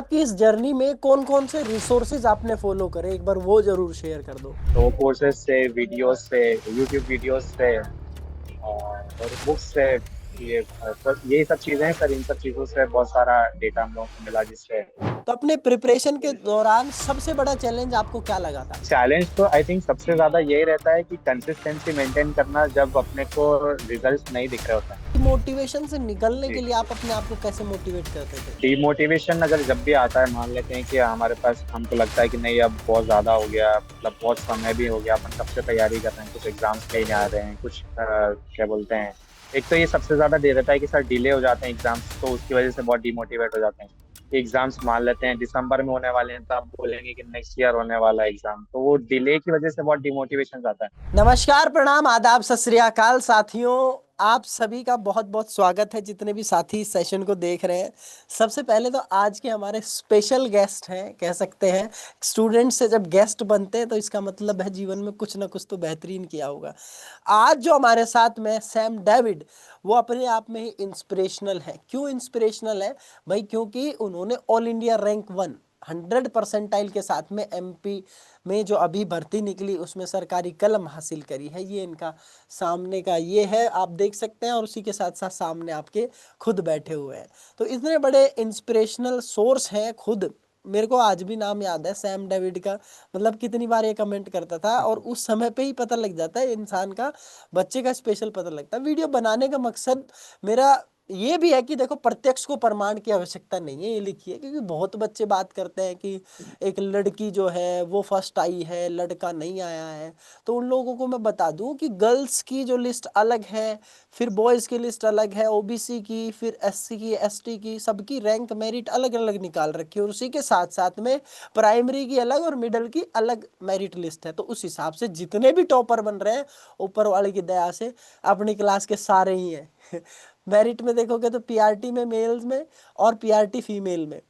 आपकी इस जर्नी में कौन कौन से रिसोर्सेज आपने फॉलो करे, एक बार वो जरूर शेयर कर दो। तो कोर्सेज से, वीडियोस से, यूट्यूब वीडियोस से और बुक्स से। ये सर, यही सब चीजें हैं सर। इन सब चीजों से बहुत सारा डेटा हम लोगों को मिला, जिससे तो अपने प्रिपरेशन के दौरान सबसे बड़ा चैलेंज आपको क्या लगा था? चैलेंज तो आई थिंक सबसे ज्यादा यही रहता है कि कंसिस्टेंसी मेंटेन करना जब अपने को रिजल्ट्स नहीं दिख रहे होते हैं। मोटिवेशन से निकलने के जी। लिए आप अपने आप को कैसे मोटिवेट करते थे? डिमोटिवेशन अगर जब भी आता है, मान लेते हैं कि हमारे पास, हमको लगता है कि नहीं अब बहुत ज्यादा हो गया, मतलब बहुत समय भी हो गया, अपन कब से तैयारी कर रहे हैं, कुछ एग्जाम्स नहीं आ रहे हैं, कुछ क्या बोलते हैं। एक तो ये सबसे ज्यादा दे रहता है कि सर डिले हो जाते हैं एग्जाम्स, तो उसकी वजह से बहुत डिमोटिवेट हो जाते हैं। एग्जाम्स मान लेते हैं दिसंबर में होने वाले हैं, तो आप बोलेंगे कि नेक्स्ट ईयर होने वाला है एग्जाम, तो वो डिले की वजह से बहुत डिमोटिवेशन आता है। नमस्कार, प्रणाम, आदाब, सत श्री अकाल साथियों। आप सभी का बहुत बहुत स्वागत है, जितने भी साथी इस सेशन को देख रहे हैं। सबसे पहले तो आज के हमारे स्पेशल गेस्ट हैं, कह सकते हैं। स्टूडेंट से जब गेस्ट बनते हैं तो इसका मतलब है जीवन में कुछ ना कुछ तो बेहतरीन किया होगा। आज जो हमारे साथ में सैम डेविड, वो अपने आप में ही इंस्पिरेशनल है। क्यों इंस्पिरेशनल है भाई? क्योंकि उन्होंने ऑल इंडिया रैंक 1 100 परसेंटाइल के साथ में एमपी में जो अभी भर्ती निकली उसमें सरकारी कलम हासिल करी है। ये इनका सामने का ये है, आप देख सकते हैं। और उसी के साथ साथ सामने आपके खुद बैठे हुए हैं। तो इतने बड़े इंस्पिरेशनल सोर्स हैं खुद। मेरे को आज भी नाम याद है सैम डेविड का। मतलब कितनी बार ये कमेंट करता था, और उस समय पे ही पता लग जाता है इंसान का, बच्चे का स्पेशल पता लगता है। वीडियो बनाने का मकसद मेरा ये भी है कि देखो, प्रत्यक्ष को प्रमाण की आवश्यकता नहीं है, ये लिखिए। क्योंकि बहुत बच्चे बात करते हैं कि एक लड़की जो है वो फर्स्ट आई है, लड़का नहीं आया है। तो उन लोगों को मैं बता दूं कि गर्ल्स की जो लिस्ट अलग है, फिर बॉयज की लिस्ट अलग है, ओबीसी की, फिर एससी की, एसटी की, सबकी रैंक मेरिट अलग अलग निकाल रखी है। और उसी के साथ साथ में प्राइमरी की अलग और मिडिल की अलग मेरिट लिस्ट है। तो उस हिसाब से जितने भी टॉपर बन रहे हैं, ऊपर वाले की दया से अपनी क्लास के सारे ही हैं। मेरिट में देखोगे तो पीआरटी में मेल्स में, और पीआरटी फीमेल में,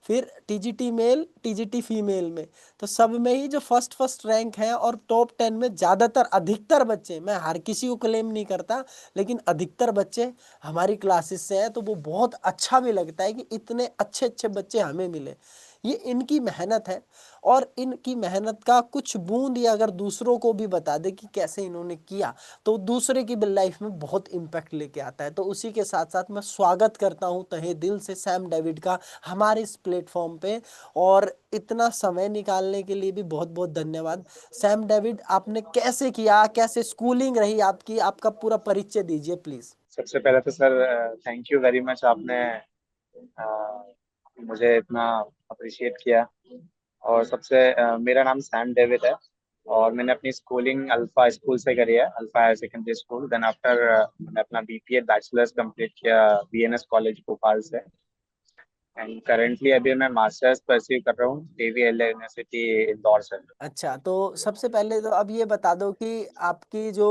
फिर टीजीटी मेल, टीजीटी फीमेल में। तो सब में ही जो फर्स्ट फर्स्ट रैंक है, और टॉप 10 में ज्यादातर, अधिकतर बच्चे, मैं हर किसी को क्लेम नहीं करता, लेकिन अधिकतर बच्चे हमारी क्लासेस से हैं। तो वो बहुत अच्छा भी लगता है कि इतने अच्छे अच्छे बच्चे हमें मिले। ये इनकी मेहनत है। और इनकी मेहनत का कुछ बूंद ये अगर दूसरों को भी बता दे कि कैसे इन्होंने किया, तो दूसरे की भी लाइफ में बहुत इम्पैक्ट लेके आता है। तो उसी के साथ साथ मैं स्वागत करता हूं तहे दिल से सैम डेविड का हमारे इस प्लेटफॉर्म पे। और इतना समय निकालने के लिए भी बहुत बहुत धन्यवाद। सैम डेविड, आपने कैसे किया, कैसे स्कूलिंग रही आपकी, आपका पूरा परिचय दीजिए प्लीज। सबसे पहले तो sir thank you very much, आपने मुझे इतना अप्रिशिएट किया। और मेरा नाम सैम डेविड है, और मैंने अपनी स्कूलिंग अल्फा स्कूल से करी है, Alpha higher secondary school. Then after मैंने अपना बीपीए बैचलर्स कंप्लीट किया बीएनएस कॉलेज भोपाल से। एंड करेंटली अभी मैं मास्टर्स परस्यू कर रहा हूँ डीवीएलए यूनिवर्सिटी इंदौर से। अच्छा, तो सबसे पहले तो अब ये बता दो कि आपकी जो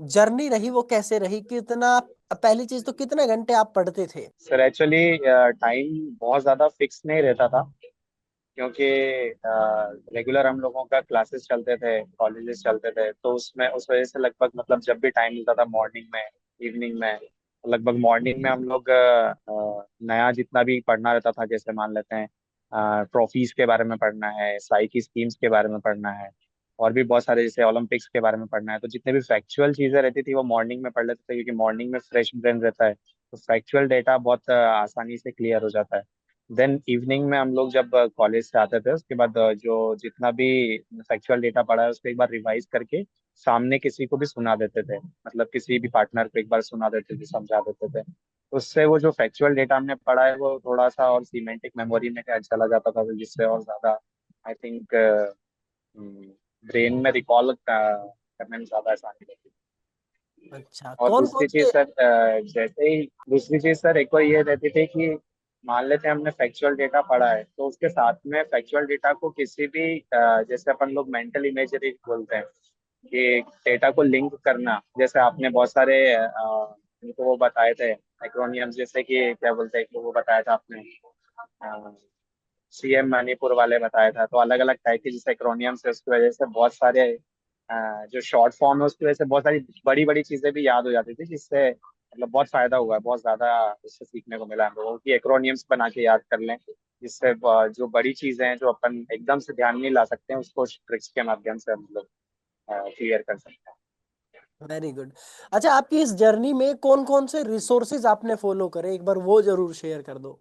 जर्नी रही वो कैसे रही, कितना, पहली चीज तो कितने घंटे आप पढ़ते थे? सर एक्चुअली टाइम बहुत ज़्यादा फिक्स नहीं रहता था, क्योंकि रेगुलर हम लोगों का क्लासेस चलते थे, कॉलेजेस चलते थे, तो उसमें उस वजह से लगभग, मतलब जब भी टाइम मिलता था मॉर्निंग में, इवनिंग में, लगभग मॉर्निंग में हम लोग नया जितना भी पढ़ना रहता था, जैसे मान लेते हैं ट्रॉफीज के बारे में पढ़ना है, साई की स्कीम्स के बारे में पढ़ना है, और भी बहुत सारे जैसे ओलंपिक्स के बारे में पढ़ना है, तो जितने भी फैक्चुअल चीजें रहती थी वो मॉर्निंग में पढ़ लेते थे, क्योंकि मॉर्निंग में फ्रेश ब्रेन रहता है, तो फैक्चुअल डेटा बहुत आसानी से क्लियर हो जाता है। देन इवनिंग में हम लोग जब कॉलेज से आते थे, उसके बाद जो जितना भी फैक्चुअल डेटा पढ़ा है उसको एक बार रिवाइज करके सामने किसी को भी सुना देते थे, मतलब किसी भी पार्टनर को एक बार सुना देते थे, समझा देते थे। उससे वो जो फैक्चुअल डेटा हमने पढ़ा है वो थोड़ा सा और सीमेंटिक मेमोरी में चला जाता था, तो जिससे और ज्यादा आई थिंक ब्रेन में रिकॉल करने में ज्यादा आसानी रहती है। अच्छा, और कौन कौन दूसरी चीज से? सर, जैसे ही दूसरी चीज सर एक और ये रहती थी कि मान लेते हैं हमने फैक्चुअल डेटा पढ़ा है, तो उसके साथ में फैक्चुअल डेटा को किसी भी जैसे अपन लोग मेंटल इमेजरी बोलते हैं, कि डेटा को लिंक करना, जैसे आपने बहुत सारे इनको वो बताए थे एक्रोनियम्स, जैसे कि क्या बोलते हैं, कि वो बताया था आपने, सीएम मणिपुर वाले बताया था, तो अलग अलग टाइप के जैसे एक्रोनियम्स है, उसकी वजह से बहुत सारे जो शॉर्ट फॉर्म है उसकी वजह से बहुत सारी बड़ी बड़ी चीजें भी याद हो जाती थी, जिससे मतलब बहुत फायदा हुआ है, बहुत ज्यादा इससे सीखने को मिला हम लोगों को कि एक्रोनियम्स बना के याद कर लें। जिससे जो बड़ी चीजें हैं जो अपन एकदम से ध्यान नहीं ला सकते हैं उसको ट्रिक्स के माध्यम से हम लोग क्लियर कर सकते हैं। Very good. अच्छा, आपकी इस जर्नी में कौन कौन से रिसोर्सेज आपने फॉलो करे, एक बार वो जरूर शेयर कर दो।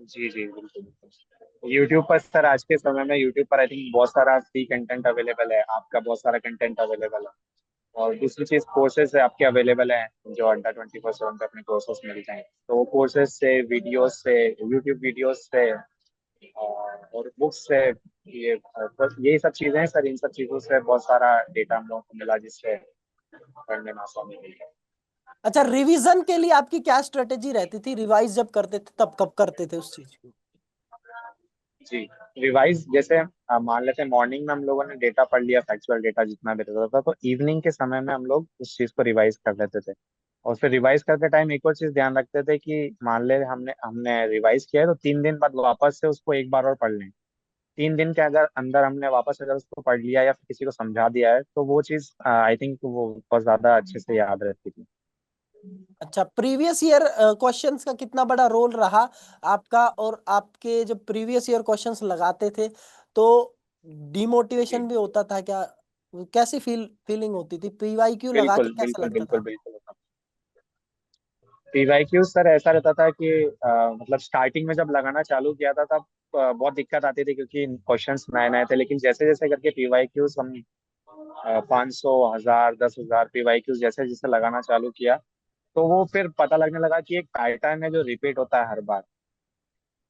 जी जी बिल्कुल बिल्कुल। यूट्यूब पर सर, आज के समय में यूट्यूब पर आई थिंक बहुत सारा फ्री कंटेंट अवेलेबल है, आपका बहुत सारा कंटेंट अवेलेबल है। और दूसरी चीज, कोर्सेज आपके अवेलेबल हैं जो अड्डा 24/7 पे अपने कोर्सेज मिलते हैं, तो वो कोर्सेज से, वीडियोस से, यूट्यूब वीडियोस से और बुक्स से, ये बस यही सब चीजें हैं सर। इन सब चीजों से बहुत सारा डेटा हम लोगों को मिला जिससे पढ़ने में आसानी मिली है। अच्छा, रिवीजन के लिए आपकी क्या स्ट्रेटेजी रहती थी? रिवाइज जब करते थे तब कब करते थे उस चीज को? जी, रिवाइज जैसे मान लेते हैं मॉर्निंग में हम लोगों ने डेटा पढ़ लिया, फैक्चुअल डेटा जितना भी रहता था, तो इवनिंग के समय में हम लोग उस चीज को रिवाइज कर लेते थे। और फिर रिवाइज करते टाइम एक और चीज ध्यान रखते थे कि मान ले हमने हमने रिवाइज किया है तो 3 दिन बाद वापस से उसको एक बार और पढ़ लें। 3 दिन के अगर अंदर हमने वापस अगर उसको पढ़ लिया या फिर किसी को समझा दिया है तो वो चीज आई थिंक वो बहुत ज्यादा अच्छे से याद रहती थी। अच्छा, प्रीवियस ईयर क्वेश्चंस का कितना बड़ा रोल रहा आपका? और आपके जब प्रीवियस ईयर क्वेश्चंस लगाते थे तो जी डिमोटिवेशन भी होता था क्या? कैसी फीलिंग होती थी? पीवाईक्यू लगा के बिल्कुल कैसा बिल्कुल लगता बिल्कुल था? बिल्कुल। पीवाईक्यू सर ऐसा रहता था कि मतलब स्टार्टिंग में जब लगाना चालू किया था तब बहुत दिक्कत आती थी क्योंकि क्वेश्चंस नए नए थे, लेकिन जैसे जैसे करके पीवाईक्यूज हम 500, 1000, 10,000 पीवाईक्यूज जैसे जैसे लगाना चालू किया तो वो फिर पता लगने लगा कि एक पैटर्न है जो रिपीट होता है हर बार।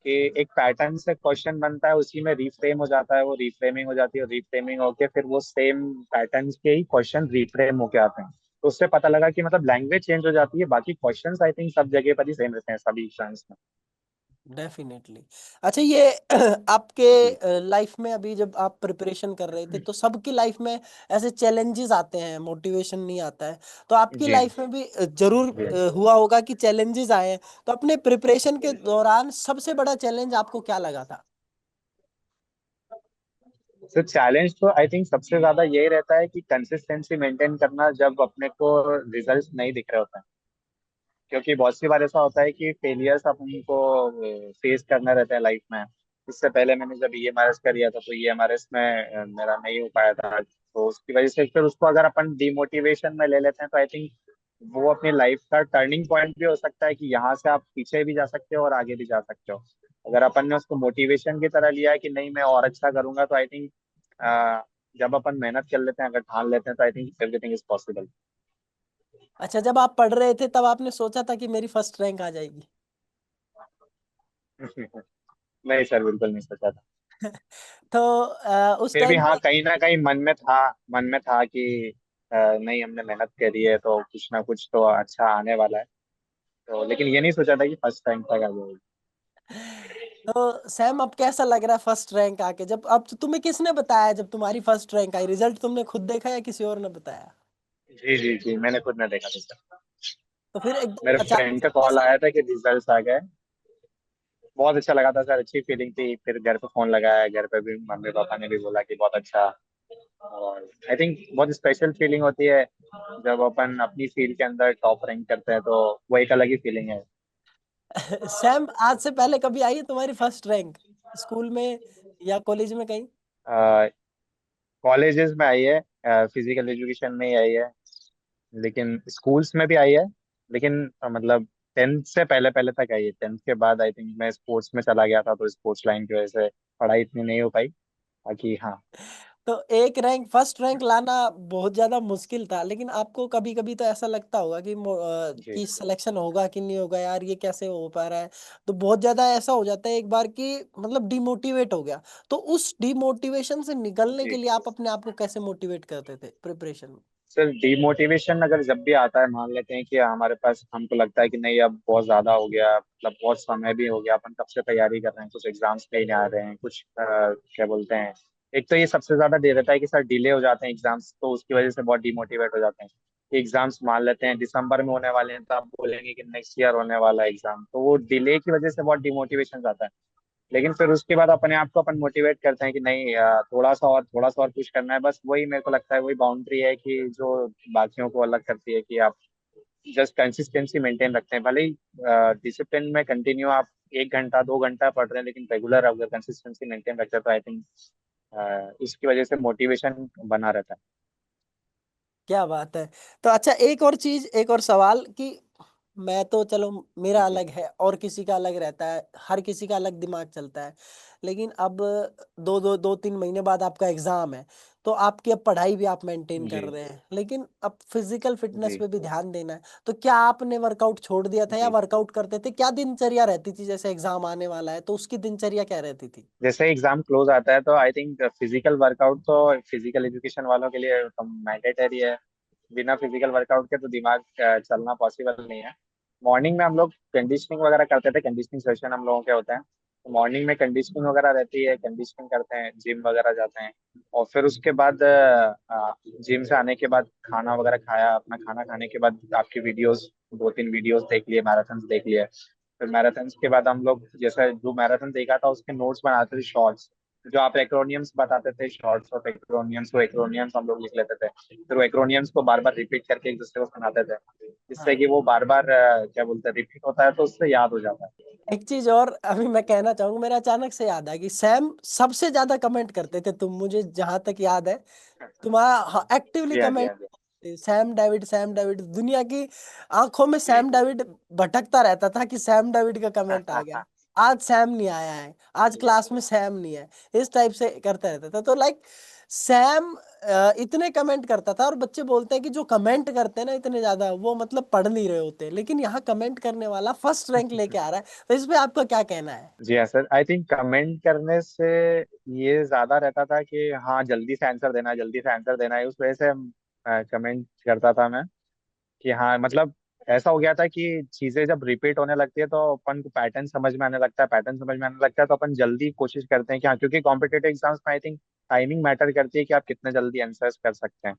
कि एक पैटर्न से क्वेश्चन बनता है, उसी में रिफ्रेम हो जाता है, वो रिफ्रेमिंग हो जाती है, रिफ्रेमिंग होके फिर वो सेम पैटर्न के ही क्वेश्चन रिफ्रेम होके आते हैं। तो उससे पता लगा कि मतलब लैंग्वेज चेंज हो जाती है, बाकी क्वेश्चंस आई थिंक सब जगह पर ही सेम रहते हैं सभी एग्जाम्स में। डेफिनेटली। अच्छा, ये जी आपके लाइफ में अभी जब आप प्रिपरेशन कर रहे थे तो सबकी लाइफ में ऐसे चैलेंजेस आते हैं, मोटिवेशन नहीं आता है। तो आपकी जी लाइफ में भी जरूर जी। हुआ होगा कि चैलेंजेस आए हैं। तो अपने प्रिपरेशन के दौरान सबसे बड़ा चैलेंज आपको क्या लगा था? सर चैलेंज तो आई थिंक सबसे ज्यादा यही रहता है कि कंसिस्टेंसी मेंटेन करना जब अपने को रिजल्ट नहीं दिख रहे होते हैं। क्योंकि बहुत सी बार ऐसा होता है कि फेलियर्स अपन को फेस करना रहता है लाइफ में। इससे पहले मैंने जब ईएमआरएस का दिया था तो ईएमआरएस में मेरा नहीं हो पाया था, तो उसकी वजह से फिर उसको अगर अपन डिमोटिवेशन में ले लेते हैं तो आई थिंक वो अपनी लाइफ का टर्निंग पॉइंट भी हो सकता है कि यहाँ से आप पीछे भी जा सकते हो और आगे भी जा सकते हो। अगर अपन ने उसको मोटिवेशन की तरह लिया है कि नहीं मैं और अच्छा करूंगा तो आई थिंक जब अपन मेहनत कर लेते हैं, अगर ठान लेते हैं तो I think everything is possible. अच्छा, जब आप पढ़ रहे थे तब आपने सोचा था कि मेरी फर्स्ट रैंक आ जाएगी? नहीं सर, बिल्कुल नहीं सोचा था। तो उस फिर भी टाइम हाँ, पे कहीं ना कहीं मन में था कि नहीं हमने मेहनत करी है तो कुछ ना कुछ तो अच्छा आने वाला है। तो लेकिन ये नहीं सोचा था कि फर्स्ट रैंक तक आ जाएगी। तो सैम, अब कैसा लग रहा है फर्स्ट रैंक आके? जब अब तो तुम्हें किसने बताया जब तुम्हारी फर्स्ट रैंक आई? रिजल्ट तुमने खुद देखा या किसी और ने बताया? जी जी जी, मैंने खुद ने देखा था सर। तो फिर एकदम मेरे अचानक फ्रेंड से का कॉल कैसा आया लगा? था कि रिजल्ट्स आ गए। बहुत अच्छा लगा था सर, अच्छी फीलिंग थी। फिर घर पे फोन लगाया, घर पे भी मम्मी पापा ने भी बोला कि बहुत अच्छा। और आई थिंक बहुत स्पेशल फीलिंग होती है जब अपन अपनी फील्ड के अंदर टॉप रैंक करते हैं, तो वो एक अलग ही फीलिंग है। सैम, आज से पहले कभी आई है तुम्हारी फर्स्ट रैंक, स्कूल में या कॉलेज में कहीं? कॉलेजेस में आई है, फिजिकल एजुकेशन में ही आई है, लेकिन स्कूल्स में भी आई है। लेकिन मतलब 10th से पहले पहले तक आई है। 10th के बाद आई थिंक मैं स्पोर्ट्स में चला गया था, तो स्पोर्ट्स लाइन की वजह से पढ़ाई इतनी नहीं हो पाई। बाकी हाँ। तो एक रैंक, फर्स्ट रैंक लाना बहुत ज्यादा मुश्किल था, लेकिन आपको कभी कभी तो ऐसा लगता होगा कि जी कि सिलेक्शन होगा कि नहीं होगा, यार ये कैसे हो पा रहा है। तो बहुत ज्यादा ऐसा हो जाता है एक बार कि मतलब डिमोटिवेट हो गया। तो उस डिमोटिवेशन से निकलने के जी। लिए आप अपने आप को कैसे मोटिवेट करते थे प्रिपरेशन में? सर डिमोटिवेशन अगर जब भी आता है, मान लेते हैं कि हमारे पास, हमको लगता है कि नहीं अब बहुत ज्यादा हो गया, मतलब बहुत समय भी हो गया, अपन कब से तैयारी कर रहे हैं, कुछ एग्जाम्स नहीं आ रहे हैं, कुछ क्या बोलते हैं, एक तो ये सबसे ज्यादा डे रहता है कि सर डिले हो जाते हैं एग्जाम्स, तो उसकी वजह से बहुत डिमोटिवेट हो जाते हैं। एग्जाम्स मान लेते हैं दिसंबर में होने वाले हैं तो आप बोलेंगे कि नेक्स्ट ईयर होने वाला है एग्जाम, तो वो डिले की वजह से बहुत डिमोटिवेशन आता है। लेकिन फिर उसके बाद अपने आप को अपन मोटिवेट करते हैं कि नहीं थोड़ा सा और पुश करना है। बस वही मेरे को लगता है वही बाउंड्री है कि जो बाकियों को अलग करती है कि आप जस्ट कंसिस्टेंसी मेंटेन रखते हैं, भले ही डिसिप्लिन में कंटिन्यू आप 1 घंटा 2 घंटा पढ़ रहे हैं, लेकिन रेगुलर अगर कंसिस्टेंसी मेंटेन रखते हैं तो आई थिंक इसकी वजह से मोटिवेशन बना रहता है। क्या बात है। तो अच्छा, एक और चीज, एक और सवाल कि मैं तो चलो मेरा जी अलग है और किसी का अलग रहता है, हर किसी का अलग दिमाग चलता है, लेकिन अब दो तीन महीने बाद आपका एग्जाम है, तो आपकी अब पढ़ाई भी आप मेंटेन कर जी रहे हैं, लेकिन अब फिजिकल फिटनेस जी पे भी ध्यान देना है। तो क्या आपने वर्कआउट छोड़ दिया था या जी। वर्कआउट करते थे? क्या दिनचर्या रहती थी? जैसे एग्जाम आने वाला है तो उसकी दिनचर्या क्या रहती थी? जैसे एग्जाम क्लोज आता है तो आई थिंक फिजिकल वर्कआउट तो फिजिकल एजुकेशन वालों के लिए मैंडेटरी है। बिना फिजिकल वर्कआउट के तो दिमाग चलना पॉसिबल नहीं है। मॉर्निंग में हम लोग कंडीशनिंग वगैरह करते थे, कंडीशनिंग सेशन हम लोगों के होते हैं, तो मॉर्निंग में कंडीशनिंग वगैरह रहती है, कंडीशनिंग करते हैं, जिम वगैरह जाते हैं। और फिर उसके बाद जिम से आने के बाद खाना वगैरह खाया, अपना खाना खाने के बाद आपकी वीडियोस 2 3 वीडियोस देख लिए, मैराथन देख लिए। फिर मैराथन के बाद हम लोग जैसे जो मैराथन देखा था उसके नोट्स बनाते थे, शॉर्ट्स, जो आप एक्रोनियम्स बताते थे, शॉर्ट्स ऑफ एक्रोनियम्स, वो एक्रोनियम्स हम लोग लिख लेते थे। फिर वो एक्रोनियम्स को बार बार रिपीट करके एक दूसरे को सुनाते थे, जिससे हाँ। कि वो बार बार क्या बोलते हैं, रिपीट होता है तो उससे याद हो जाता है। एक चीज और अभी मैं कहना चाहूंगा, मेरा अचानक से याद आया कि सैम सबसे ज्यादा कमेंट करते थे तुम, मुझे जहां तक याद है तुम्हारा एक्टिवली जी हाँ जी कमेंट, हाँ जी। सैम डेविड सैम डेविड, दुनिया की आंखों में सैम डेविड भटकता रहता था कि सैम डेविड का कमेंट आ गया, आज सैम नहीं आया है, आज जी क्लास में सैम नहीं है, इस टाइप से करता रहता था। तो लाइक सैम इतने कमेंट करता था, और बच्चे बोलते हैं कि जो कमेंट करते हैं ना इतने ज्यादा, वो मतलब पढ़ नहीं रहे होते, लेकिन यहाँ कमेंट करने वाला फर्स्ट रैंक लेके आ रहा है। तो इस पे आपका क्या कहना है? जी हाँ सर, आई थिंक कमेंट करने से ये ज्यादा रहता था कि हाँ जल्दी से आंसर देना है, जल्दी से आंसर देना है, उस वजह से कमेंट करता था मैं। कि हाँ मतलब ऐसा हो गया था कि चीजें जब रिपीट होने लगती है तो अपन को पैटर्न समझ में आने लगता है, पैटर्न समझ में आने लगता है तो अपन जल्दी कोशिश करते हैं कि हाँ, क्योंकि कॉम्पिटेटिव एग्जाम्स में आई थिंक टाइमिंग मैटर करती है कि आप कितने जल्दी आंसर्स कर सकते हैं।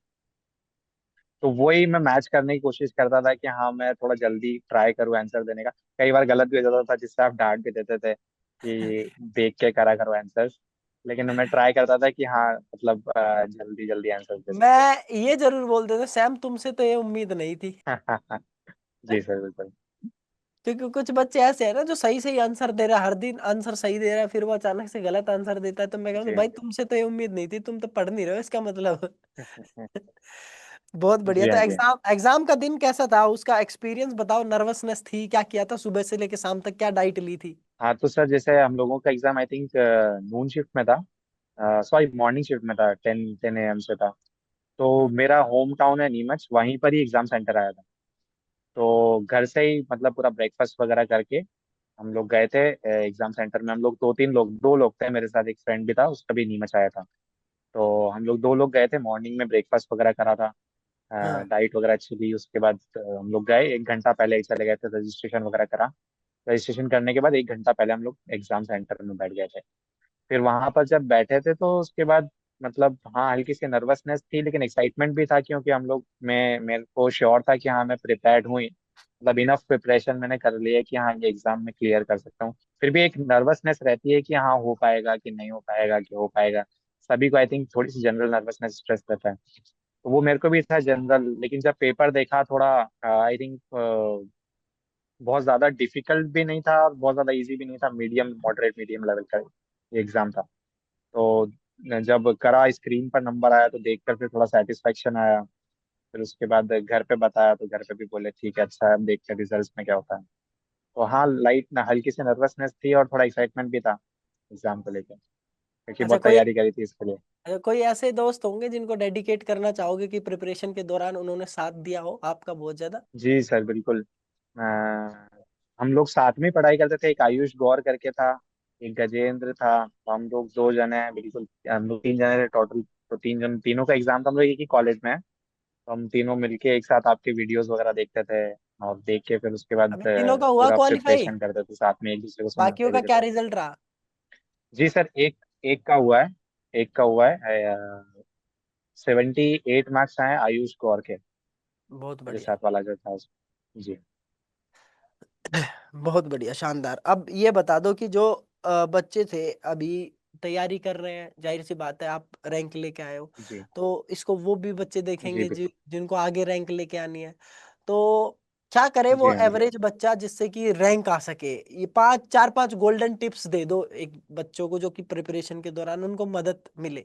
तो वही मैं मैच करने की कोशिश करता था कि हाँ मैं थोड़ा जल्दी ट्राई करूँ आंसर देने का। कई बार गलत भी हो जाता था जिससे आप डांट भी देते थे कि देख के करा करो आंसर्स, लेकिन मैं ट्राई करता था कि हाँ मतलब जल्दी जल्दी आंसर दे सकूँ। मैं ये जरूर बोल देता, सैम तुमसे तो ये उम्मीद नहीं थी। जी सर बिल्कुल। क्योंकि कुछ बच्चे ऐसे हैं ना जो सही सही आंसर दे रहा है, हर दिन आंसर सही दे रहा है, फिर वो अचानक से गलत आंसर देता है, तो मैं कहूँगा जी भाई तुमसे तो ये उम्मीद नहीं थी, तुम तो पढ़ नहीं रहे हो इसका मतलब। बहुत बढ़िया। जी तो हाँ जी। एग्जाम एग्जाम का दिन कैसा था, उसका एक्सपीरियंस बताओ, नर्वसनेस थी, क्या किया था सुबह से लेके शाम तक, क्या डाइट ली थी? हाँ तो सर जैसे हम लोगों का exam I think Noon shift में था, सॉरी मॉर्निंग शिफ्ट में था, 10 10 AM से था। तो हम्म। मेरा होम टाउन है नीमच, वहीं पर ही एग्जाम सेंटर आया था। तो घर से ही मतलब पूरा ब्रेकफास्ट वगैरह करके हम लोग गए थे एग्जाम सेंटर में। हम लोग 2 3 लोग, 2 लोग थे मेरे साथ, एक फ्रेंड भी था, उसका भी नीमच आया था। तो हम लोग 2 लोग गए थे, मॉर्निंग में ब्रेकफास्ट वगैरह करा था, हाँ। डाइट वगैरह अच्छी ली। उसके बाद हम लोग गए, 1 घंटा पहले ही चले गए थे, रजिस्ट्रेशन वगैरह करा। रजिस्ट्रेशन करने के बाद 1 घंटा पहले हम लोग एग्जाम सेंटर में बैठ गए थे। फिर वहां पर जब बैठे थे तो उसके बाद मतलब हाँ हल्की सी नर्वसनेस थी, लेकिन एक्साइटमेंट भी था, क्योंकि हम लोग मैं मेरे को श्योर था कि हाँ मैं प्रिपेयर्ड हूँ, मतलब इनफ प्रिपरेशन मैंने कर ली है कि हाँ ये एग्जाम में क्लियर कर सकता हूँ। फिर भी एक नर्वसनेस रहती है कि हाँ हो पाएगा कि नहीं हो पाएगा, कि हो पाएगा। सभी को आई थिंक थोड़ी सी जनरल नर्वसनेस स्ट्रेस रहता है, तो वो मेरे को भी था जनरल। लेकिन जब पेपर देखा थोड़ा आई थिंक बहुत ज्यादा डिफिकल्ट भी नहीं था और बहुत ज्यादा इजी भी नहीं था, मीडियम मॉडरेट मीडियम लेवल का एग्जाम था। तो जब करा, स्क्रीन पर नंबर आया तो देखकर फिर थोड़ा सेटिस्फेक्शन आया। फिर उसके बाद घर पे बताया तो घर पे भी बोले ठीक है, अच्छा है, अब देखते हैं रिजल्ट्स में क्या होता है। तो हाँ लाइट ना हल्की सी नर्वसनेस थी और थोड़ा एक्साइटमेंट भी था एग्जाम को लेकर, क्योंकि अच्छा, बहुत तैयारी करी थी इसके लिए। कोई ऐसे दोस्त होंगे जिनको डेडिकेट करना चाहोगे कि प्रिपरेशन के दौरान उन्होंने साथ दिया हो आपका बहुत ज्यादा? जी सर बिल्कुल। अ, हम लोग साथ में पढ़ाई करते थे, एक आयुष गौर करके था, एक गजेंद्र था। हम लोग 2 जने हैं बिल्कुल, हम लोग 3 जने थे टोटल। तो 3 जन, तीनों का एग्जाम था, हम लोग एक ही कॉलेज में है। तो हम तीनों मिलके एक साथ आपके वीडियोस वगैरह देखते थे, और देख के फिर उसके बाद अभी तीनों का हुआ पूरा क्वालिफाई? प्रिपरेशन करते थे साथ में, एक दूसरे को बाकियों सुनाते का भी क्या थे। रिजल्ट रहा? जी सर, एक एक का हुआ है, एक का हुआ है। 78 मार्क्स आए आयुष गौर के, बहुत मेरे बढ़िया। साथ वाला जो था उसमें। जी बहुत बढ़िया, शानदार। अब ये बता दो कि जो बच्चे थे अभी तैयारी कर रहे हैं, जाहिर सी बात है आप रैंक लेके आए हो, जी तो इसको वो भी बच्चे जी देखेंगे बिल्कुल। जिनको आगे रैंक लेके आनी है। तो क्या करे वो जी हाँ जी। एवरेज बच्चा जिससे कि रैंक आ सके? ये पांच चार पांच गोल्डन टिप्स दे दो एक बच्चों को जो कि प्रिपरेशन के दौरान उनको मदद मिले।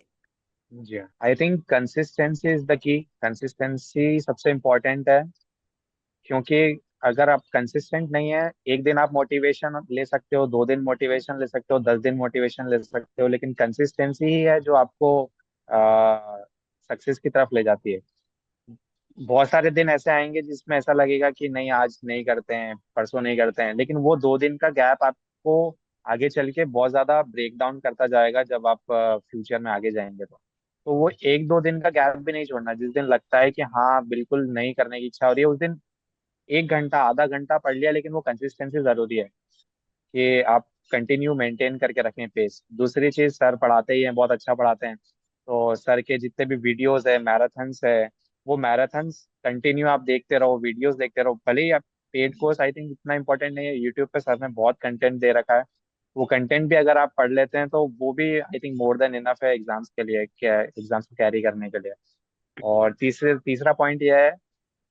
जी हाँ, I think consistency is the key. Consistency सबसे इम्पोर्टेंट है, क्योंकि अगर आप कंसिस्टेंट नहीं है, एक दिन आप मोटिवेशन ले सकते हो, 2 दिन मोटिवेशन ले सकते हो, 10 दिन मोटिवेशन ले सकते हो, लेकिन कंसिस्टेंसी ही है जो आपको सक्सेस की तरफ ले जाती है। बहुत सारे दिन ऐसे आएंगे जिसमें ऐसा लगेगा कि नहीं, आज नहीं करते हैं, परसों नहीं करते हैं, लेकिन वो 2 दिन का गैप आपको आगे चल के बहुत ज्यादा ब्रेक डाउन करता जाएगा जब आप फ्यूचर में आगे जाएंगे। तो वो 1-2 दिन का गैप भी नहीं छोड़ना। जिस दिन लगता है कि हाँ बिल्कुल नहीं करने की इच्छा हो रही है, उस दिन 1 घंटा आधा घंटा पढ़ लिया, लेकिन वो कंसिस्टेंसी जरूरी है कि आप कंटिन्यू मेंटेन करके रखें पेस। दूसरी चीज, सर पढ़ाते ही हैं, बहुत अच्छा पढ़ाते हैं, तो सर के जितने भी वीडियोस है, मैराथन्स है, वो मैराथन्स कंटिन्यू आप देखते रहो, वीडियोस देखते रहो। भले ही आप पेड कोर्स आई थिंक इतना इंपॉर्टेंट नहीं है, यूट्यूब पे सर ने बहुत कंटेंट दे रखा है, वो कंटेंट भी अगर आप पढ़ लेते हैं तो वो भी I think more than enough है एग्जाम्स के लिए, क्या एग्जाम्स को कैरी करने के लिए। और तीसरा पॉइंट यह है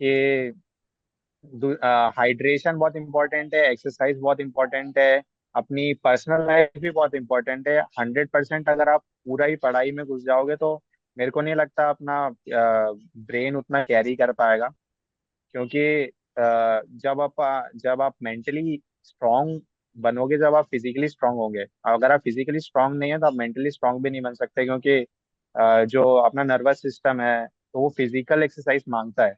कि हाइड्रेशन बहुत इंपॉर्टेंट है, एक्सरसाइज बहुत इंपॉर्टेंट है, अपनी पर्सनल लाइफ भी बहुत इंपॉर्टेंट है। 100% अगर आप पूरा ही पढ़ाई में घुस जाओगे तो मेरे को नहीं लगता अपना ब्रेन उतना कैरी कर पाएगा। क्योंकि जब आप मेंटली स्ट्रांग बनोगे, जब आप फिजिकली स्ट्रांग होंगे, अगर आप फिजिकली स्ट्रांग नहीं है तो आप मेंटली स्ट्रांग भी नहीं बन सकते। क्योंकि जो अपना नर्वस सिस्टम है, तो वो फिजिकल एक्सरसाइज मांगता है।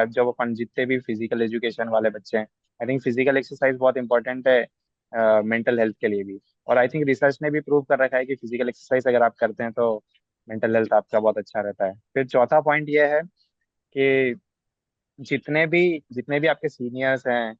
जब अपन जितने भी फिजिकल एजुकेशन वाले बच्चे हैं, आई थिंक फिजिकल एक्सरसाइज बहुत इंपॉर्टेंट है मेंटल हेल्थ के लिए भी। और आई थिंक रिसर्च ने भी प्रूव कर रखा है कि फिजिकल एक्सरसाइज अगर आप करते हैं तो मेंटल हेल्थ आपका बहुत अच्छा रहता है। फिर चौथा पॉइंट ये है कि जितने भी आपके सीनियर्स हैं,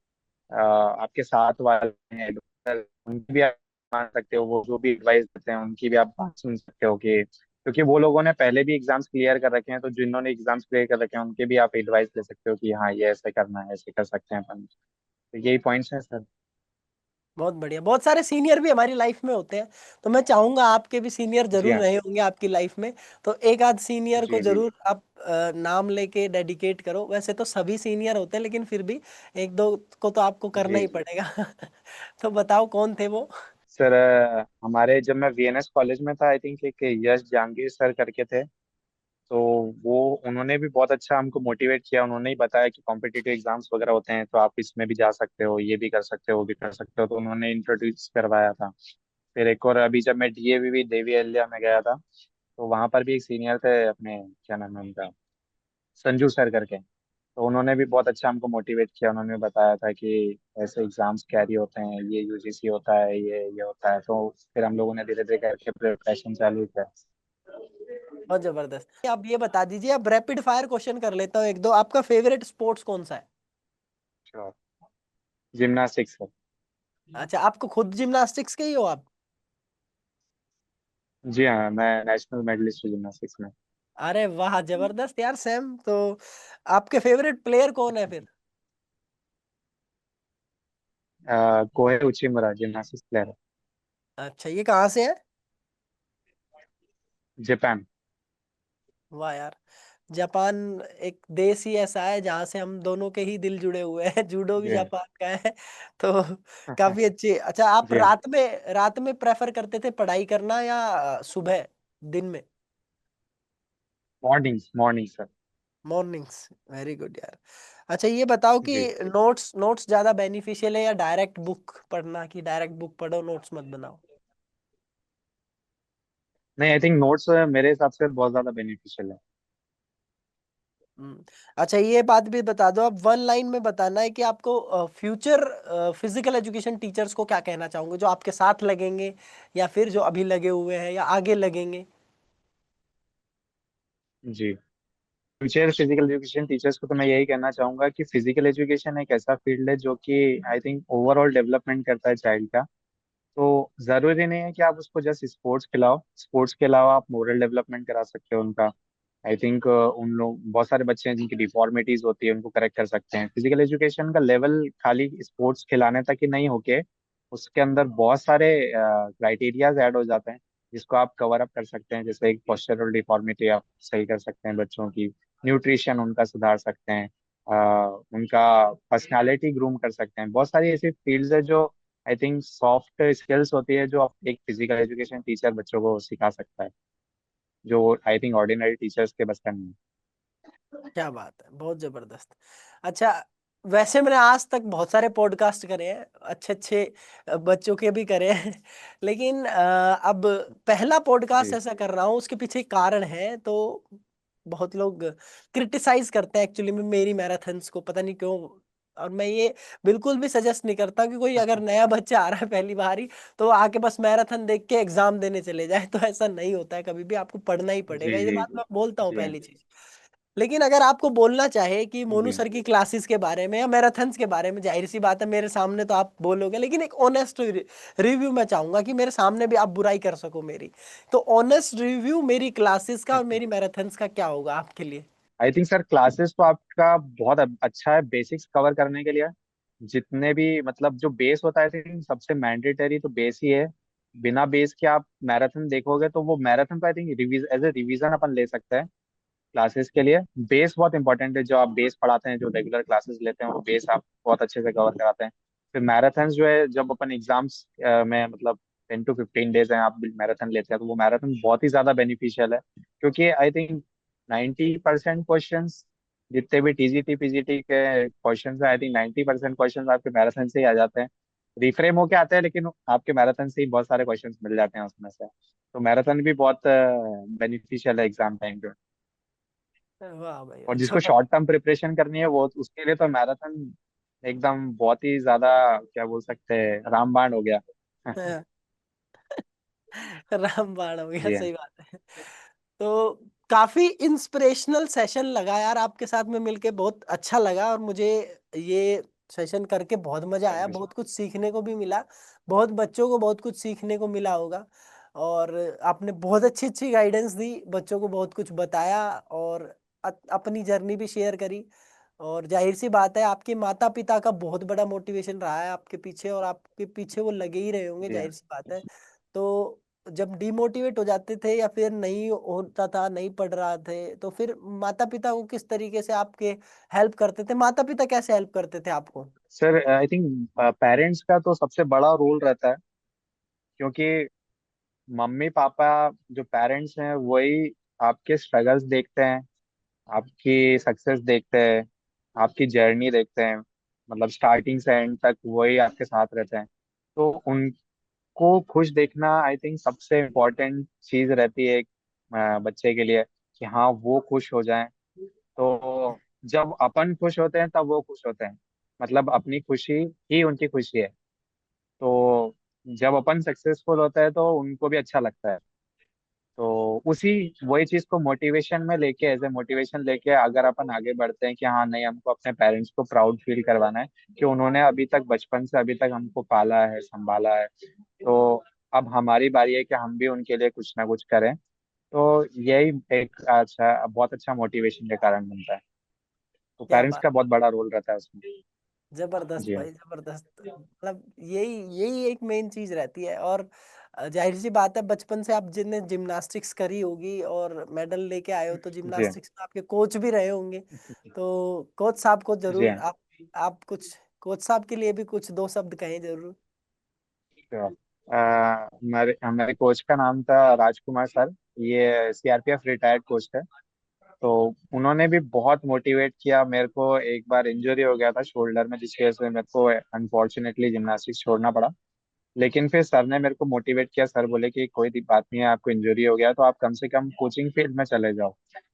आपके साथ वाले हैं, डॉक्टर, उनकी भी आप मान सकते हो, वो जो भी एडवाइस देते हैं उनकी भी आप बात सुन सकते हो। कि क्योंकि वो लोगों ने पहले भी एग्जाम्स क्लियर कर रखे हैं, तो जिन्होंने एग्जाम्स क्लियर कर रखे हैं उनके भी आप एडवाइस ले सकते हो कि हाँ ये ऐसे करना है, ऐसे कर सकते हैं अपन। तो यही पॉइंट्स हैं सर। बहुत बढ़िया। बहुत सारे सीनियर भी हमारी लाइफ में होते हैं, तो मैं चाहूंगा आपके भी सीनियर जी जरूर हाँ। रहे होंगे आपकी लाइफ में। तो एक आध सीनियर को जी जी। जरूर आप नाम लेके डेडिकेट करो। वैसे तो सभी सीनियर होते हैं, लेकिन फिर भी एक दो को तो आपको करना जी ही जी पड़ेगा। तो बताओ कौन थे वो? सर, हमारे जब मैं वीएनएस कॉलेज में था, आई थिंक एक यश जहांगीर सर करके थे। तो वो उन्होंने भी बहुत अच्छा हमको मोटिवेट किया। उन्होंने ही बताया कि कॉम्पिटिटिव एग्जाम्स वगैरह होते हैं, तो आप इसमें भी जा सकते हो, ये भी कर सकते हो, वो भी कर सकते हो। तो उन्होंने इंट्रोड्यूस करवाया था। फिर एक और अभी जब मैं डीएवी भी देवी अहिल्या में गया था, तो वहां पर भी एक सीनियर थे अपने, क्या नाम है उनका, संजू सर करके। तो उन्होंने भी बहुत अच्छा हमको मोटिवेट किया। उन्होंने बताया था कि ऐसे एग्जाम्स कैरी होते हैं, ये यूजीसी होता है, ये होता है। तो फिर हम लोगों ने धीरे धीरे करके प्रिपरेशन चालू किया। बहुत जबरदस्त। आप ये बता दीजिए, अब रैपिड फायर क्वेश्चन कर लेता हूँ एक दो। आपका फेवरेट स्पोर्ट्स कौन सा है? जिम्नास्टिक्स। अच्छा, आपको खुद जिम्नास्टिक्स के ही हो आप? जी हाँ, मैं नेशनल मेडलिस्ट हूँ जिम्नास्टिक्स में। अरे वाह, जबरदस्त यार। सैम तो आपके फेवरेट प्लेयर कौन है फिर? कोहे उचिमुरा जिम्नास्टिक्स प्लेयर, अच्छा, ये कहाँ से है? जापान। वाह यार। जापान एक देश ही ऐसा है जहां से हम दोनों के ही दिल जुड़े हुए हैं। जूडो भी जी हाँ। जापान का है। तो काफी अच्छी। अच्छा, आप जी हाँ। रात में प्रेफर करते थे पढ़ाई करना या सुबह, दिन में? Morning morning sir. Mornings. Very good यार। अच्छा, ये बताओ कि जी। नोट्स नोट्स ज्यादा बेनिफिशियल है या डायरेक्ट बुक पढ़ना, कि डायरेक्ट बुक पढ़ो नोट्स मत बनाओ? नहीं, आई थिंक नोट्स मेरे हिसाब से बहुत ज्यादा बेनिफिशियल है। हम्म। अच्छा, ये बात भी बता दो। आप वन लाइन में बताना है कि आपको फ्यूचर फिजिकल एजुकेशन टीचर्स को क्या कहना चाहोगे, जो आपके साथ लगेंगे या फिर जो अभी लगे हुए हैं या आगे लगेंगे? जी। फ्यूचर फिजिकल एजुकेशन टीचर्स को तो मैं यही कहना चाहूंगा कि फिजिकल एजुकेशन एक ऐसा फील्ड है जो कि आई थिंक ओवरऑल डेवलपमेंट करता है चाइल्ड का। तो जरूरी नहीं है कि आप उसको जस्ट स्पोर्ट्स खिलाओ, स्पोर्ट्स के अलावा आप मोरल डेवलपमेंट करा सकते हो उनका। आई थिंक उन लोग, बहुत सारे बच्चे हैं जिनकी डिफॉर्मिटीज होती है, उनको करेक्ट कर सकते हैं। फिजिकल एजुकेशन का लेवल खाली स्पोर्ट्स खिलाने तक ही नहीं होके, उसके अंदर बहुत सारे क्राइटेरियाज ऐड हो जाते हैं जिसको आप कवर अप कर सकते हैं। जैसे एक पोस्चरल डिफॉर्मिटी आप सही कर सकते हैं बच्चों की, न्यूट्रिशन उनका सुधार सकते हैं, उनका पर्सनालिटी ग्रूम कर सकते हैं। बहुत सारी ऐसी फील्ड्स है जो आई थिंक सॉफ्ट स्किल्स होती है, जो एक फिजिकल एजुकेशन टीचर बच्चों को सिखा सकता है, जो आई थिंक ऑर्डिनरी टीचर्स के बस का नहीं क्या बात है, बहुत जबरदस्त। अच्छा, वैसे मैंने आज तक बहुत सारे पॉडकास्ट करे हैं, अच्छे अच्छे बच्चों के भी करे हैं लेकिन अब पहला है। पॉडकास्ट जी ऐसा कर रहा हूँ, उसके पीछे एक कारण है। तो बहुत लोग क्रिटिसाइज करते हैं एक्चुअली में मेरी मैराथन्स को, पता नहीं क्यों। और मैं ये बिल्कुल भी सजेस्ट नहीं करता कि कोई अगर नया बच्चा आ रहा है पहली बार ही, तो वो आके बस मैराथन देख के एग्जाम देने चले जाए। तो ऐसा नहीं होता है, कभी भी आपको पढ़ना ही पड़ेगा, जी ये जी बात मैं बोलता हूँ जी पहली चीज। लेकिन अगर आपको बोलना चाहे कि मोनू जी सर की क्लासेस के बारे में या मैराथन्स के बारे में, जाहिर सी बात है मेरे सामने तो आप बोलोगे, लेकिन एक ऑनेस्ट रिव्यू मैं चाहूंगा कि मेरे सामने भी आप बुराई कर सको मेरी। तो ऑनेस्ट रिव्यू मेरी क्लासेस का और मेरी मैराथन्स का क्या होगा आपके लिए? आई थिंक सर क्लासेस तो आपका बहुत अच्छा है बेसिक्स कवर करने के लिए। जितने भी मतलब जो बेस होता है आई थिंक सबसे मैंडेटरी तो बेस ही है। बिना बेस के आप मैराथन देखोगे तो वो मैराथन तो I think revise as a revision अपन ले सकते हैं। क्लासेस के लिए बेस बहुत इंपॉर्टेंट है। जो आप बेस पढ़ाते हैं, जो रेगुलर क्लासेस लेते हैं, वो बेस आप बहुत अच्छे से कवर कराते हैं। फिर मैराथन जो है, जब अपन एग्जाम्स में मतलब 10 to 15 डेज हैं आप मैराथन लेते हैं, तो वो मैराथन बहुत ही ज्यादा बेनिफिशियल है। क्योंकि आई थिंक 90% क्वेश्चंस, जितने भी टीजीटी पीजीटी के क्वेश्चंस हैं, आई थिंक 90% क्वेश्चंस आपके मैराथन से ही आ जाते हैं। रिफ्रेम होके आते हैं, लेकिन आपके मैराथन से ही बहुत सारे क्वेश्चंस मिल जाते हैं उसमें से। तो मैराथन भी बहुत बेनिफिशियल है एग्जाम टाइम पे। वाह भाई, और अच्छा। जिसको शॉर्ट टर्म प्रिपरेशन करनी है, वो उसके लिए तो मैराथन एकदम बहुत ही ज्यादा, क्या बोल सकते हैं, रामबाण हो गया। रामबाण हो गया, जी हाँ। सही बात है। तो काफी इंस्पिरेशनल सेशन लगा यार, आपके साथ में मिलके बहुत अच्छा लगा। और मुझे ये सेशन करके बहुत मजा आया, थैंक यू सर। बहुत कुछ सीखने को भी मिला। बहुत बच्चों को बहुत कुछ सीखने को मिला होगा। और आपने बहुत अच्छी अच्छी गाइडेंस दी, बच्चों को बहुत कुछ बताया, और अपनी जर्नी भी शेयर करी। और जाहिर सी बात है, आपके माता पिता का बहुत बड़ा मोटिवेशन रहा है आपके पीछे, और आपके पीछे वो लगे ही रहे होंगे, जी जाहिर हाँ। सी बात है। तो जब डिमोटिवेट हो जाते थे या फिर नहीं होता था, नहीं पढ़ रहा थे, तो फिर माता पिता को किस तरीके से आपके हेल्प करते थे? माता पिता कैसे हेल्प करते थे आपको? सर आई थिंक पेरेंट्स का तो सबसे बड़ा रोल रहता है। क्योंकि मम्मी पापा, जो पेरेंट्स हैं, वही आपके स्ट्रगल्स देखते हैं, आपकी सक्सेस देखते हैं, आपकी जर्नी देखते हैं। मतलब स्टार्टिंग से एंड तक वही आपके साथ रहते हैं। तो उनको खुश देखना आई थिंक सबसे इम्पोर्टेंट चीज रहती है एक बच्चे के लिए, कि हाँ वो खुश हो जाएं। तो जब अपन खुश होते हैं तब वो खुश होते हैं। मतलब अपनी खुशी ही उनकी खुशी है। तो जब अपन सक्सेसफुल होता है तो उनको भी अच्छा लगता है। तो उसी वही चीज को मोटिवेशन में लेके, एज ए मोटिवेशन लेके अगर अपन आगे बढ़ते हैं कि हाँ नहीं, हमको अपने पेरेंट्स को प्राउड फील करवाना है कि उन्होंने अभी तक बचपन से अभी तक हमको पाला है, संभाला है। तो अब हमारी बारी है कि हम भी उनके लिए कुछ ना कुछ करें। तो यही एक अच्छा, बहुत अच्छा मोटिवेशन के कारण बनता है। तो क्या पेरेंट्स बात, का बहुत बड़ा रोल रहता है उसमें। जबरदस्त जी हाँ। भाई, जबरदस्त। मतलब यही यही एक मेन चीज रहती है। और जाहिर सी बात है, बचपन से आप जिनने जिम्नास्टिक्स करी होगी और मेडल लेके आए हो, तो जी हाँ। जिम्नास्टिक्स में आपके कोच भी रहे होंगे। तो कोच साहब को जी जरूर हाँ। आप कुछ कोच साहब के लिए भी कुछ दो शब्द कहें जरूर। तो, हमारे हमारे कोच का नाम था राजकुमार सर। ये सीआरपीएफ रिटायर्ड कोच थे। तो उन्होंने भी बहुत मोटिवेट किया मेरे को। एक बार इंजरी हो गया था शोल्डर में, जिसकी वजह से मेरे को अनफॉर्चुनेटली जिम्नास्टिक्स छोड़ना पड़ा। लेकिन फिर सर ने मेरे को मोटिवेट किया। सर बोले कि कोई बात नहीं है, आपको इंजरी हो गया तो आप कम से कम कोचिंग फील्ड में चले जाओ,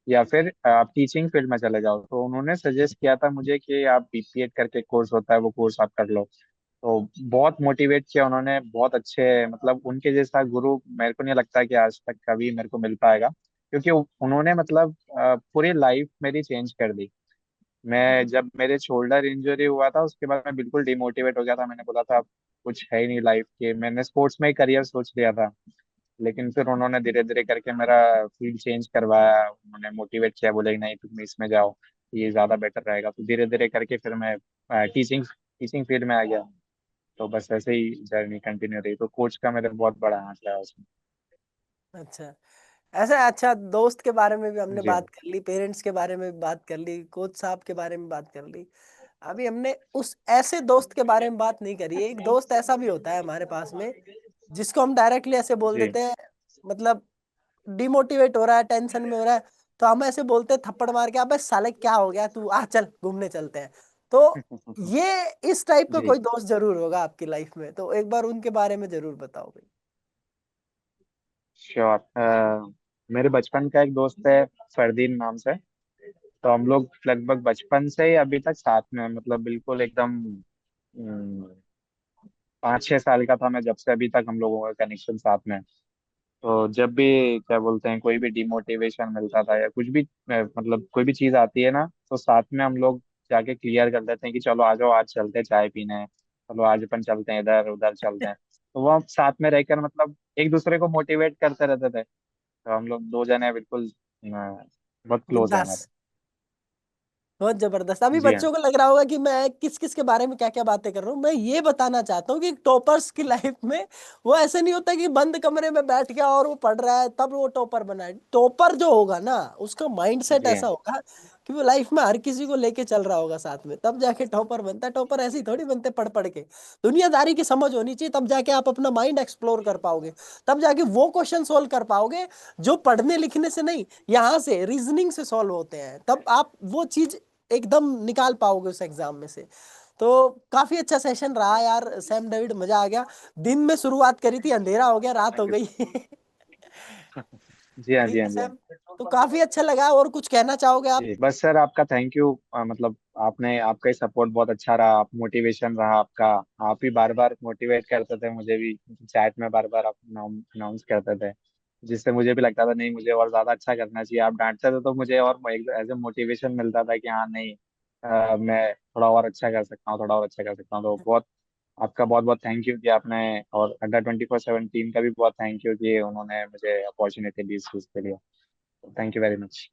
या फिर आप टीचिंग फील्ड में चले जाओ। तो उन्होंने सजेस्ट किया था मुझे कि आप बीपीएड करके कोर्स होता है, वो कोर्स आप कर लो। तो बहुत मोटिवेट किया उन्होंने। बहुत अच्छे, मतलब उनके जैसा गुरु मेरे को नहीं लगता कि आज तक कभी मेरे को मिल पाएगा। क्योंकि उन्होंने मतलब पूरी लाइफ मेरी चेंज कर दी। मैं जब मेरे शोल्डर इंजरी हुआ था, उसके बाद मैं बिल्कुल डिमोटिवेट हो गया था। मैंने बोला था अब कुछ है ही नहीं लाइफ के, मैंने स्पोर्ट्स में ही करियर सोच लिया था। लेकिन फिर उन्होंने धीरे धीरे करके मेरा फील्ड चेंज करवाया। उन्होंने मोटिवेट किया, बोले कि नहीं तुम इसमें जाओ, ये ज्यादा बेटर रहेगा। तो धीरे धीरे करके फिर मैं टीचिंग टीचिंग फील्ड में आ गया। तो बस ऐसे ही जर्नी कंटिन्यू रही। तो कोच का मेरे बहुत बड़ा हाथ रहा उसमें। अच्छा, ऐसे अच्छा, दोस्त के बारे में भी हमने जी हाँ। बात कर ली, पेरेंट्स के बारे में भी बात कर ली, कोच साहब के बारे में बात कर ली। अभी हमने उस ऐसे दोस्त के बारे में बात नहीं करी है। एक दोस्त ऐसा भी होता है हमारे पास में जिसको हम डायरेक्टली ऐसे बोल जी। देते हैं, मतलब डिमोटिवेट हो रहा है, टेंशन में हो रहा है, तो हम ऐसे बोलते हैं थप्पड़ मार के, अबे साले क्या हो गया, तू आ चल घूमने चलते हैं। तो ये इस टाइप का जी कोई दोस्त जरूर होगा आपकी लाइफ में, तो एक बार उनके बारे में जरूर बताओ भाई। श्योर। मेरे बचपन का एक दोस्त है, फरदीन नाम से। तो हम लोग लगभग बचपन से ही अभी तक साथ में हैं, मतलब बिल्कुल एकदम 5-6 साल का था मैं जब से अभी तक हम लोगों का कनेक्शन साथ में है। तो जब भी क्या बोलते हैं कोई भी डिमोटिवेशन मिलता था या कुछ भी मतलब कोई भी चीज आती है ना, तो साथ में हम लोग जाके क्लियर कर देते हैं कि चलो आ जाओ, आज चलते हैं चाय पीने, चलो आज अपन चलते हैं, इधर उधर चलते हैं। तो वो हम साथ में रहकर मतलब एक दूसरे को मोटिवेट करते रहते थे। तो हम लोग दो जने बिल्कुल बहुत क्लोज है बिंदास। हमारे। बहुत जबरदस्त। अभी जी हाँ। बच्चों को लग रहा होगा कि मैं किस किस के बारे में क्या क्या बातें कर रहा हूँ। मैं ये बताना चाहता हूँ कि टॉपर्स की लाइफ में वो ऐसे नहीं होता कि बंद कमरे में बैठ गया और वो पढ़ रहा है तब वो टॉपर बना है। टॉपर जो होगा ना, उसका माइंडसेट जी ऐसा हाँ। होगा कि वो लाइफ में हर किसी को लेके चल रहा होगा साथ में, तब जाके टॉपर बनता है। टॉपर ऐसे ही थोड़ी बनते पढ़ पढ़ के। दुनियादारी की समझ होनी चाहिए, तब जाके आप अपना माइंड एक्सप्लोर कर पाओगे। तब जाके वो क्वेश्चन सोल्व कर पाओगे जो पढ़ने लिखने से नहीं, यहाँ से रीजनिंग से सॉल्व होते हैं। तब आप वो चीज एकदम निकाल पाओगे उस एग्जाम में से। तो काफी अच्छा सेशन रहा यार सैम डेविड, मजा आ गया। दिन में शुरुआत करी थी, अंधेरा हो गया, रात हो थैंक यू। गई। जी हाँ, जी ठीक है हाँ, जी हाँ। सैम, तो काफी अच्छा लगा। और कुछ कहना चाहोगे आप? जी बस सर, आपका थैंक यू। मतलब आपने, आपका ही सपोर्ट बहुत अच्छा रहा, आप मोटिवेशन रहा आपका। आप ही बार बार मोटिवेट करते थे मुझे भी, चैट में बार बार आप अनाउंस करते थे, जिससे मुझे भी लगता था नहीं, मुझे और ज्यादा अच्छा करना चाहिए। आप डांटते थे तो मुझे और एज ए मोटिवेशन मिलता था कि हाँ नहीं, मैं थोड़ा और अच्छा कर सकता हूँ, थोड़ा और अच्छा कर सकता हूँ। तो बहुत आपका बहुत बहुत थैंक यू कि आपने, और अड्डा 24/7 टीम का भी बहुत थैंक यू कि उन्होंने मुझे अपॉर्चुनिटी दी इस चीज़ के लिए। Thank you very much.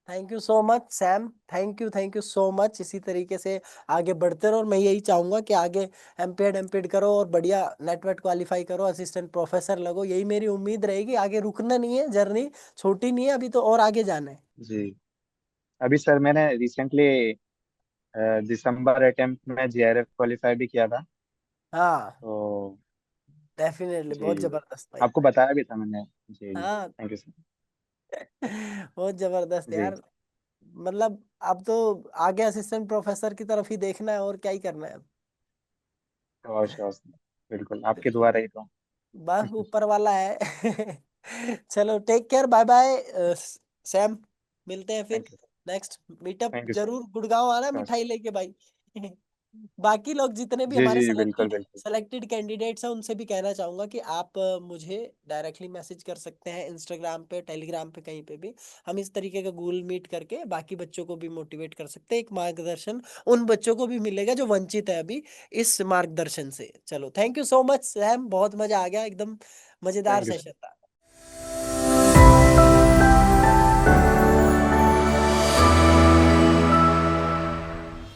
Thank you so much Sam, thank you so much. इसी तरीके से आगे बढ़ते रहो, और मैं यही चाहूंगा कि आगे एमपीएड करो और बढ़िया नेटवर्क क्वालिफाई करो, असिस्टेंट प्रोफेसर लगो। यही मेरी उम्मीद रहेगी। आगे रुकना नहीं है, जर्नी छोटी नहीं है, अभी तो और आगे जाना है। जी। अभी सर मैंने रिसेंटली दिसंबर अटेम्प्ट में जीआरएफ क्वालिफाई भी किया था। हाँ, तो डेफिनेटली बहुत जी, जबरदस्त भाई। आपको बताया भी था मैंने। जी हाँ। Thank you sir. बहुत जबरदस्त जी। यार। मतलब अब तो आगे असिस्टेंट प्रोफेसर की तरफ ही देखना है, और क्या ही करना है अब। श्योर श्योर सर, बिल्कुल आपकी बिल्कुल, दुआ रही तो। बस ऊपर वाला है। चलो take care, bye bye Sam. मिलते हैं फिर thank you. Next meetup. Thank you sir. जरूर गुड़गांव आना श्योर। मिठाई लेके भाई। बाकी लोग जितने भी जी हमारे जी बिल्कुल सेलेक्टेड बिल्कुल। सेलेक्टेड कैंडिडेट्स हैं, उनसे भी कहना चाहूंगा कि आप मुझे डायरेक्टली मैसेज कर सकते हैं, इंस्टाग्राम पे, टेलीग्राम पे, कहीं पे भी। हम इस तरीके का गूगल मीट करके बाकी बच्चों को भी मोटिवेट कर सकते हैं। एक मार्गदर्शन उन बच्चों को भी मिलेगा जो वंचित है अभी इस मार्गदर्शन से। चलो thank you so much Sam, बहुत मजा आ गया, एकदम मजेदार थैंक यू सर। सेशन था।